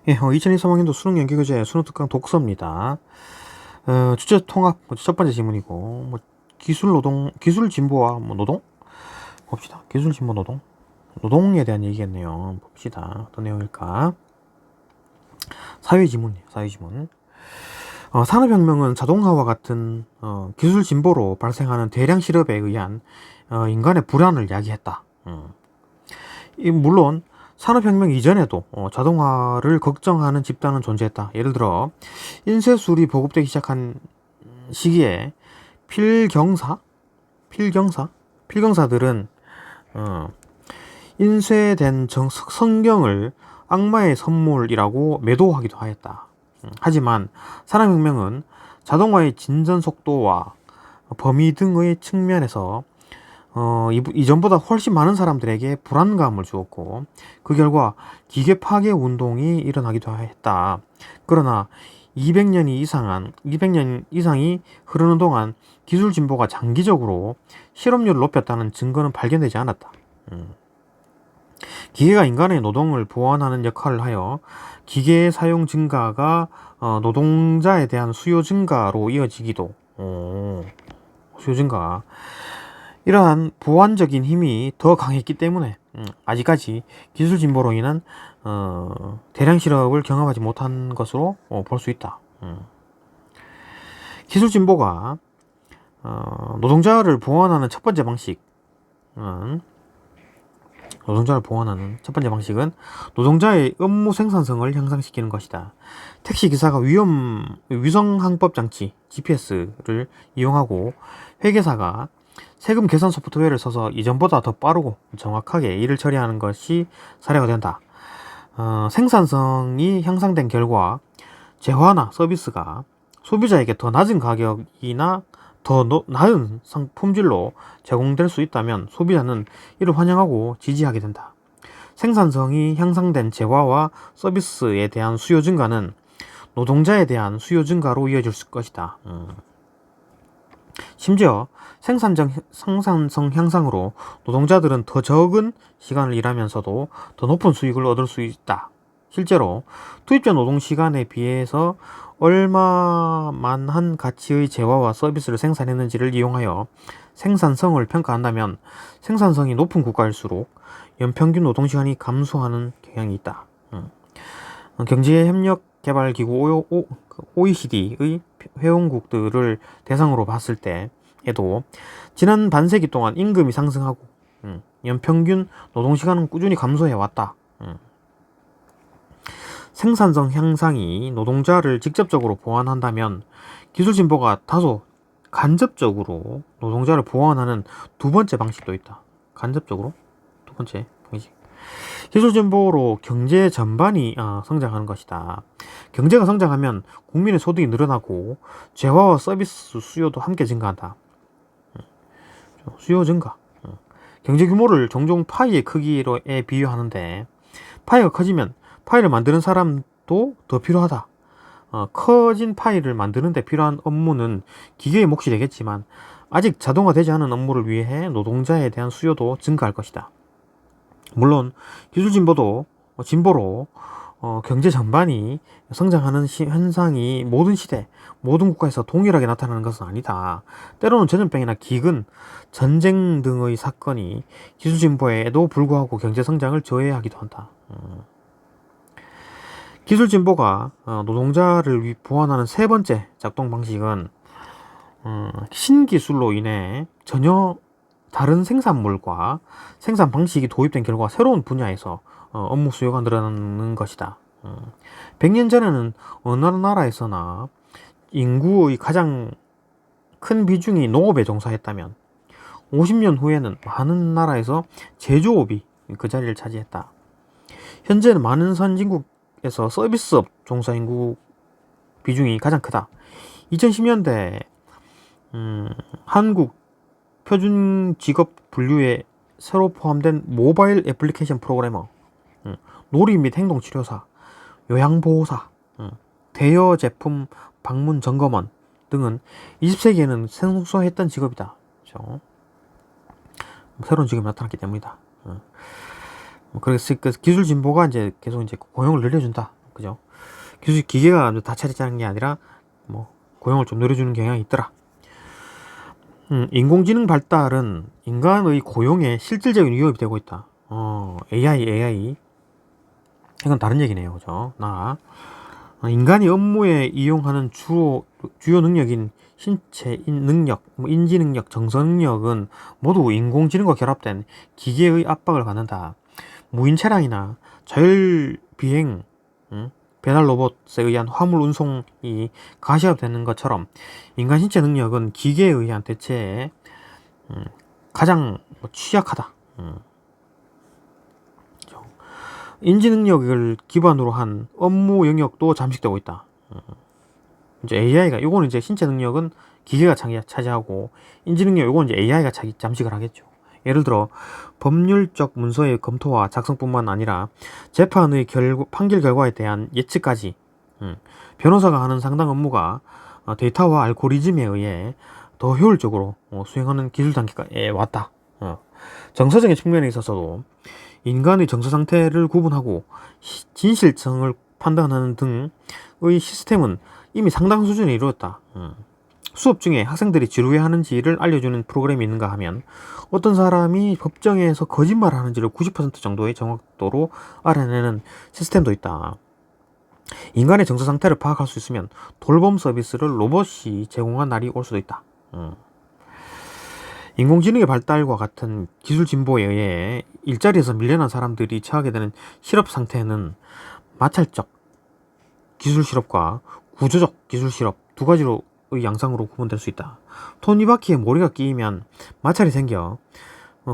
예, 2023학년도 수능 연계교재 수능 특강 독서입니다. 주제 통합 첫 번째 질문이고, 기술 진보와 노동 봅시다. 기술 진보 노동에 대한 얘기겠네요. 봅시다. 어떤 내용일까? 사회 지문이에요. 사회 지문. 산업혁명은 자동화와 같은 기술 진보로 발생하는 대량 실업에 의한 인간의 불안을 야기했다. 물론 산업혁명 이전에도 자동화를 걱정하는 집단은 존재했다. 예를 들어 인쇄술이 보급되기 시작한 시기에 필경사들은 인쇄된 성경을 악마의 선물이라고 매도하기도 하였다. 하지만 산업혁명은 자동화의 진전 속도와 범위 등의 측면에서 이전보다 훨씬 많은 사람들에게 불안감을 주었고, 그 결과 기계 파괴 운동이 일어나기도 했다. 그러나 200년 이상이 흐르는 동안 기술 진보가 장기적으로 실업률을 높였다는 증거는 발견되지 않았다. 기계가 인간의 노동을 보완하는 역할을 하여 기계의 사용 증가가 노동자에 대한 수요 증가로 이어지기도. 수요 증가. 이러한 보완적인 힘이 더 강했기 때문에 아직까지 기술 진보로 인한 대량 실업을 경험하지 못한 것으로 볼 수 있다. 기술 진보가 노동자를 보완하는 첫 번째 방식은 노동자의 업무 생산성을 향상시키는 것이다. 택시기사가 위성항법 장치 GPS를 이용하고 회계사가 세금 계산 소프트웨어를 써서 이전보다 더 빠르고 정확하게 일을 처리하는 것이 사례가 된다. 생산성이 향상된 결과 재화나 서비스가 소비자에게 더 낮은 가격이나 더 나은 품질로 제공될 수 있다면 소비자는 이를 환영하고 지지하게 된다. 생산성이 향상된 재화와 서비스에 대한 수요 증가는 노동자에 대한 수요 증가로 이어질 것이다. 심지어 생산성 향상으로 노동자들은 더 적은 시간을 일하면서도 더 높은 수익을 얻을 수 있다. 실제로 투입된 노동 시간에 비해서 얼마만한 가치의 재화와 서비스를 생산했는지를 이용하여 생산성을 평가한다면 생산성이 높은 국가일수록 연평균 노동시간이 감소하는 경향이 있다. 경제협력개발기구 OECD의 회원국들을 대상으로 봤을 때에도 지난 반세기 동안 임금이 상승하고 연평균 노동시간은 꾸준히 감소해왔다. 생산성 향상이 노동자를 직접적으로 보완한다면 기술 진보가 다소 간접적으로 노동자를 보완하는 두 번째 방식도 있다. 간접적으로 두 번째 방식. 기술 진보로 경제 전반이 성장하는 것이다. 경제가 성장하면 국민의 소득이 늘어나고 재화와 서비스 수요도 함께 증가한다. 수요 증가. 경제 규모를 종종 파이의 크기에 비유하는데 파이가 커지면 파이를 만드는 사람도 더 필요하다. 커진 파이를 만드는 데 필요한 업무는 기계의 몫이 되겠지만 아직 자동화되지 않은 업무를 위해 노동자에 대한 수요도 증가할 것이다. 물론 기술 진보로 경제 전반이 성장하는 현상이 모든 시대, 모든 국가에서 동일하게 나타나는 것은 아니다. 때로는 전염병이나 기근, 전쟁 등의 사건이 기술 진보에도 불구하고 경제 성장을 저해하기도 한다. 기술 진보가 노동자를 보완하는 세 번째 작동 방식은 신기술로 인해 전혀 다른 생산물과 생산 방식이 도입된 결과 새로운 분야에서 업무 수요가 늘어나는 것이다. 100년 전에는 어느 나라에서나 인구의 가장 큰 비중이 농업에 종사했다면 50년 후에는 많은 나라에서 제조업이 그 자리를 차지했다. 현재는 많은 선진국에서 서비스업 종사 인구 비중이 가장 크다. 2010년대 한국 표준 직업 분류에 새로 포함된 모바일 애플리케이션 프로그래머, 놀이 및 행동치료사, 요양보호사, 대여 제품 방문 점검원 등은 20세기에는 생소했던 직업이다. 그렇죠? 새로운 직업이 나타났기 때문이다. 그래서 기술 진보가 이제 계속 고용을 늘려준다. 그 그죠? 기계가 다 차지하는 게 아니라 뭐 고용을 좀 늘려주는 경향이 있더라. 인공지능 발달은 인간의 고용에 실질적인 위협이 되고 있다. AI. 이건 다른 얘기네요. 그죠? 인간이 업무에 이용하는 주요 능력인 신체 능력, 인지 능력, 정서 능력은 모두 인공지능과 결합된 기계의 압박을 받는다. 무인 차량이나 자율 비행, 배달 로봇에 의한 화물 운송이 가시화되는 것처럼 인간 신체 능력은 기계에 의한 대체에 가장 취약하다. 인지 능력을 기반으로 한 업무 영역도 잠식되고 있다. 이제 AI가, 이거는 이제 신체 능력은 기계가 차지하고, 인지 능력, 이건 이제 AI가 잠식을 하겠죠. 예를 들어, 법률적 문서의 검토와 작성뿐만 아니라, 재판의 판결 결과에 대한 예측까지, 변호사가 하는 상당 업무가 데이터와 알고리즘에 의해 더 효율적으로 수행하는 기술 단계에 왔다. 정서적인 측면에 있어서도, 인간의 정서 상태를 구분하고 진실성을 판단하는 등의 시스템은 이미 상당 수준에 이루었다. 수업 중에 학생들이 지루해하는지를 알려주는 프로그램이 있는가 하면 어떤 사람이 법정에서 거짓말을 하는지를 90% 정도의 정확도로 알아내는 시스템도 있다. 인간의 정서 상태를 파악할 수 있으면 돌봄 서비스를 로봇이 제공한 날이 올 수도 있다. 인공지능의 발달과 같은 기술 진보에 의해 일자리에서 밀려난 사람들이 처하게 되는 실업 상태는 마찰적 기술 실업과 구조적 기술 실업 두 가지로의 양상으로 구분될 수 있다. 톱니바퀴에 모리가 끼이면 마찰이 생겨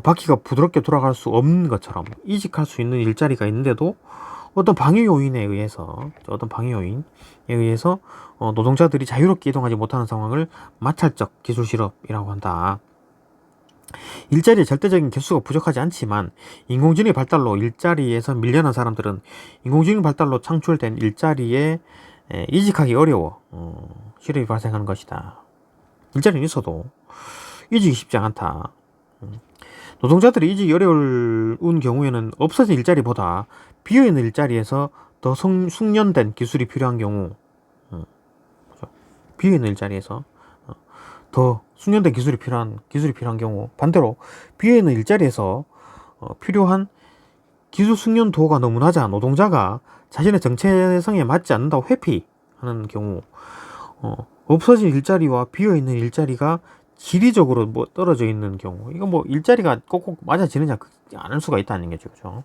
바퀴가 부드럽게 돌아갈 수 없는 것처럼 이직할 수 있는 일자리가 있는데도 어떤 방해 요인에 의해서 노동자들이 자유롭게 이동하지 못하는 상황을 마찰적 기술 실업이라고 한다. 일자리의 절대적인 개수가 부족하지 않지만 인공지능의 발달로 일자리에서 밀려난 사람들은 인공지능 발달로 창출된 일자리에 이직하기 어려워 실업이 발생하는 것이다. 일자리는 있어도 이직이 쉽지 않다. 노동자들이 이직이 어려운 경우에는 없어진 일자리보다 비어있는 일자리에서 더 숙련된 기술이 필요한 경우, 비어있는 일자리에서 더 숙련된 기술이 필요한 경우, 반대로 비어있는 일자리에서 필요한 기술 숙련도가 너무 낮아 노동자가 자신의 정체성에 맞지 않는다고 회피하는 경우, 없어진 일자리와 비어있는 일자리가 지리적으로 떨어져 있는 경우, 이건 일자리가 꼭꼭 맞아지느냐 않을 수가 있다는 거죠. 그죠?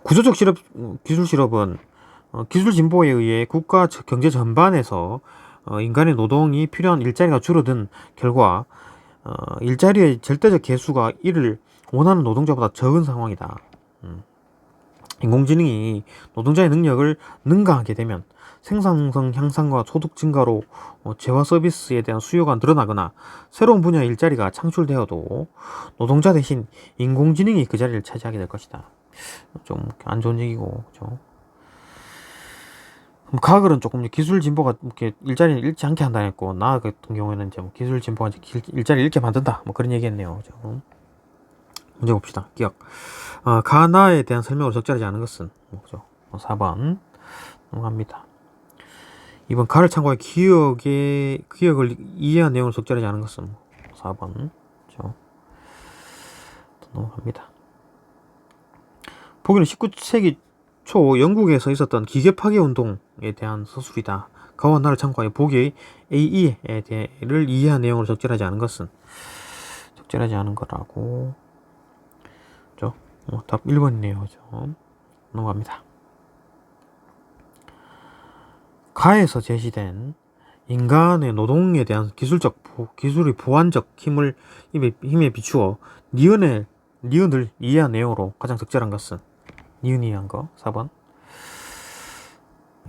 구조적 기술 실업은 기술 진보에 의해 국가 경제 전반에서 인간의 노동이 필요한 일자리가 줄어든 결과 일자리의 절대적 개수가 이를 원하는 노동자보다 적은 상황이다. 인공지능이 노동자의 능력을 능가하게 되면 생산성 향상과 소득 증가로 재화 서비스에 대한 수요가 늘어나거나 새로운 분야의 일자리가 창출되어도 노동자 대신 인공지능이 그 자리를 차지하게 될 것이다. 좀 안 좋은 얘기고, 그렇죠? 과학은 조금 기술 진보가 이렇게 일자리를 잃지 않게 한다 했고, 나 같은 경우에는 이제 기술 진보가 일자리를 잃게 만든다, 그런 얘기했네요. 그렇죠? 문제 봅시다. 기억. 가나에 대한 설명으로 적절하지 않은 것은, 그죠? 4번 넘어갑니다. 이번 가를 참고해 기억을 이해한 내용을 적절하지 않은 것은 4번. 그죠? 넘어갑니다. 보기는 19세기 초 영국에서 있었던 기계 파괴 운동에 대한 서술이다. 가와 나를 참고하여 보기의 AE를 이해한 내용으로 적절하지 않은 것은 적절하지 않은 거라고. 그죠? 답 1번이네요. 그죠? 넘어갑니다. 가에서 제시된 인간의 노동에 대한 기술의 보완적 힘에 비추어 니은을 이해한 내용으로 가장 적절한 것은 니은이 이해한 거 4번.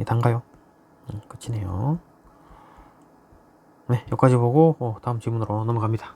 단가요? 끝이네요. 네, 여기까지 보고 다음 질문으로 넘어갑니다.